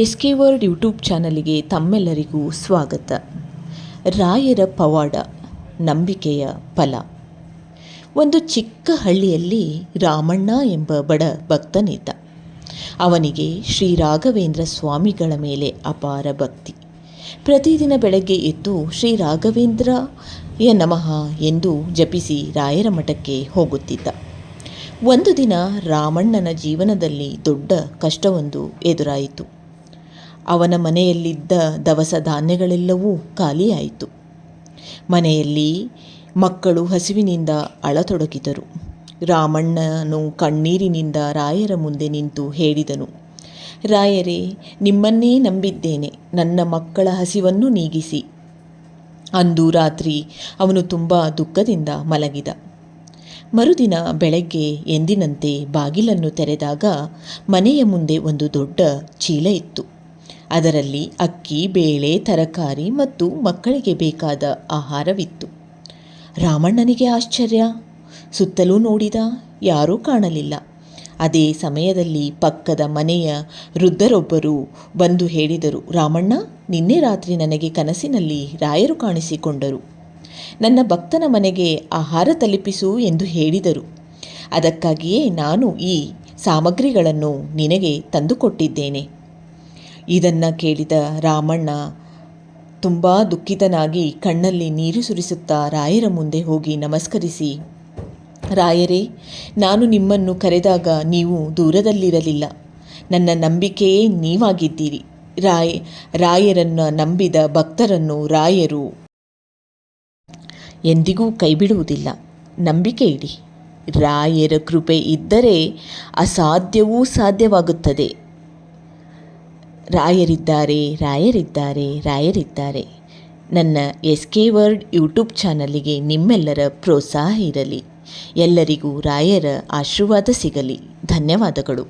SK word YouTube ಚಾನಲಿಗೆ ತಮ್ಮೆಲ್ಲರಿಗೂ ಸ್ವಾಗತ. ರಾಯರ ಪವಾಡ, ನಂಬಿಕೆಯ ಫಲ. ಒಂದು ಚಿಕ್ಕ ಹಳ್ಳಿಯಲ್ಲಿ ರಾಮಣ್ಣ ಎಂಬ ಬಡ ಭಕ್ತನಿದ್ದ. ಅವನಿಗೆ ಶ್ರೀ ರಾಘವೇಂದ್ರ ಸ್ವಾಮಿಗಳ ಮೇಲೆ ಅಪಾರ ಭಕ್ತಿ. ಪ್ರತಿದಿನ ಬೆಳಗ್ಗೆ ಎದ್ದು ಶ್ರೀ ರಾಘವೇಂದ್ರಯ ನಮಃ ಎಂದು ಜಪಿಸಿ ರಾಯರ ಮಠಕ್ಕೆ ಹೋಗುತ್ತಿದ್ದ. ಒಂದು ದಿನ ರಾಮಣ್ಣನ ಜೀವನದಲ್ಲಿ ದೊಡ್ಡ ಕಷ್ಟವೊಂದು ಎದುರಾಯಿತು. ಅವನ ಮನೆಯಲ್ಲಿದ್ದ ದವಸ ಧಾನ್ಯಗಳೆಲ್ಲವೂ ಖಾಲಿಯಾಯಿತು. ಮನೆಯಲ್ಲಿ ಮಕ್ಕಳು ಹಸಿವಿನಿಂದ ಅಳತೊಡಗಿದರು. ರಾಮಣ್ಣನು ಕಣ್ಣೀರಿನಿಂದ ರಾಯರ ಮುಂದೆ ನಿಂತು ಹೇಳಿದನು, ರಾಯರೇ, ನಿಮ್ಮನ್ನೇ ನಂಬಿದ್ದೇನೆ, ನನ್ನ ಮಕ್ಕಳ ಹಸಿವನ್ನು ನೀಗಿಸಿ. ಅಂದು ರಾತ್ರಿ ಅವನು ತುಂಬ ದುಃಖದಿಂದ ಮಲಗಿದ. ಮರುದಿನ ಬೆಳಗ್ಗೆ ಎಂದಿನಂತೆ ಬಾಗಿಲನ್ನು ತೆರೆದಾಗ ಮನೆಯ ಮುಂದೆ ಒಂದು ದೊಡ್ಡ ಚೀಲ ಇತ್ತು. ಅದರಲ್ಲಿ ಅಕ್ಕಿ, ಬೇಳೆ, ತರಕಾರಿ ಮತ್ತು ಮಕ್ಕಳಿಗೆ ಬೇಕಾದ ಆಹಾರವಿತ್ತು. ರಾಮಣ್ಣನಿಗೆ ಆಶ್ಚರ್ಯ. ಸುತ್ತಲೂ ನೋಡಿದ, ಯಾರೂ ಕಾಣಲಿಲ್ಲ. ಅದೇ ಸಮಯದಲ್ಲಿ ಪಕ್ಕದ ಮನೆಯ ವೃದ್ಧರೊಬ್ಬರು ಬಂದು ಹೇಳಿದರು, ರಾಮಣ್ಣ, ನಿನ್ನೆ ರಾತ್ರಿ ನನಗೆ ಕನಸಿನಲ್ಲಿ ರಾಯರು ಕಾಣಿಸಿಕೊಂಡರು. ನನ್ನ ಭಕ್ತನ ಮನೆಗೆ ಆಹಾರ ತಲುಪಿಸು ಎಂದು ಹೇಳಿದರು. ಅದಕ್ಕಾಗಿಯೇ ನಾನು ಈ ಸಾಮಗ್ರಿಗಳನ್ನು ನಿನಗೆ ತಂದುಕೊಟ್ಟಿದ್ದೇನೆ. ಇದನ್ನು ಕೇಳಿದ ರಾಮಣ್ಣ ತುಂಬ ದುಃಖಿತನಾಗಿ ಕಣ್ಣಲ್ಲಿ ನೀರು ಸುರಿಸುತ್ತಾ ರಾಯರ ಮುಂದೆ ಹೋಗಿ ನಮಸ್ಕರಿಸಿ, ರಾಯರೇ, ನಾನು ನಿಮ್ಮನ್ನು ಕರೆದಾಗ ನೀವು ದೂರದಲ್ಲಿರಲಿಲ್ಲ. ನನ್ನ ನಂಬಿಕೆಯೇ ನೀವಾಗಿದ್ದೀರಿ. ರಾಯರನ್ನು ನಂಬಿದ ಭಕ್ತರನ್ನು ರಾಯರು ಎಂದಿಗೂ ಕೈಬಿಡುವುದಿಲ್ಲ. ನಂಬಿಕೆ ಇಡಿ. ರಾಯರ ಕೃಪೆ ಇದ್ದರೆ ಅಸಾಧ್ಯವೂ ಸಾಧ್ಯವಾಗುತ್ತದೆ. ರಾಯರಿದ್ದಾರೆ, ರಾಯರಿದ್ದಾರೆ, ರಾಯರಿದ್ದಾರೆ. ನನ್ನ SK ವರ್ಡ್ ಯೂಟ್ಯೂಬ್ ಚಾನಲಿಗೆ ನಿಮ್ಮೆಲ್ಲರ ಪ್ರೋತ್ಸಾಹ ಇರಲಿ. ಎಲ್ಲರಿಗೂ ರಾಯರ ಆಶೀರ್ವಾದ ಸಿಗಲಿ. ಧನ್ಯವಾದಗಳು.